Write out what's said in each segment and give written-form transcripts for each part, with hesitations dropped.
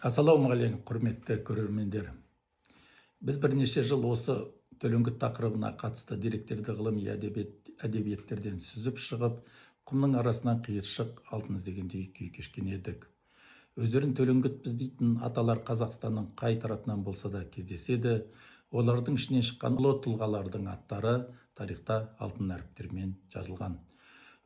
Ассалаумағалейкум, құрметті көрермендер. Біз бірнеше жыл осы төлеңгіт тақырыбына қатысты деректерді ғылыми әдебиеттерден сүзіп шығып, құмның арасынан қиыршық алтын іздегендей күй кешкен едік. Өздерін төлеңгітпіз дейтін аталар Қазақстанның қай тарапынан болса да кездеседі. Олардың ішінен шыққан ұлы тұлғалардың аттары тарихта алтын әріптермен жазылған.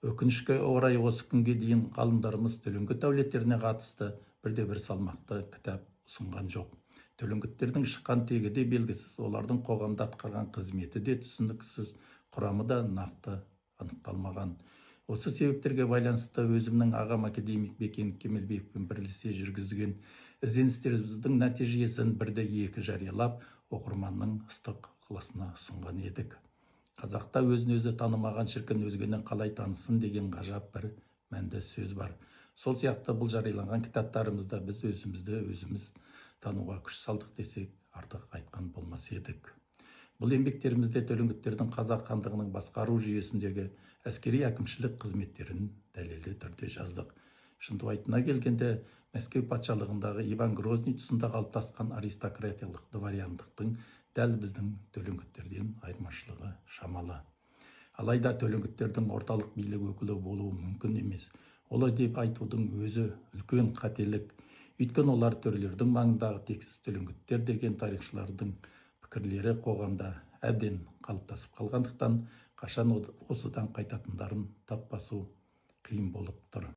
Өкінішке орай осы күнге дейін ғалымдарымыз төлеңгіт әулеттеріне қатысты бірде-бір салмақты кітап ұсынған жоқ. Төлеңгіттердің шыққан тегі де белгісіз, олардың қоғамда атқарған қызметі де түсініксіз, құрамы да нақты анықталмаған. Осы себептерге байланысты өзімнің ағам академик Бекен Кемелбекпен бірлесе жүргізген ізденістеріміздің нәтижесін бірде-екі жариялап, оқырманның ыстық ықыласына ұсынған едік. Қазақта өзін өзі танымаған шіркін өзгені қалай танысын деген ғажап бір мәнді сөз бар. Сол сияқты бұл жарияланған кітаптарымызда біз өзімізді өзіміз тануға күш салдық десек артық айтқан болмас едік. Бұл еңбектерімізде төлеңгіттердің қазақ хандығының басқару жүйесіндегі әскери әкімшілік қызметтерін дәлелді түрде жаздық. Шынтуайтына келгенде, Мәскеу патшалығындағы Иван Грозный тұсында қалыптасқан аристократиялық дворяндықтың дәл біздің төлеңгіттерден айырмашылығы шамалы. Алайда төлеңгіттердің орталық билік өкілі болуы мүмкін емес. Олай деп айтудың өзі үлкен қателік. Өйткені олар төрлердің маңындағы тексіз төлеңгіттер деген тарихшылардың пікірлері қоғамда әбден қалыптасып қалғандықтан, қашан осыдан қайтатындарын тап басу қиын болып тұр.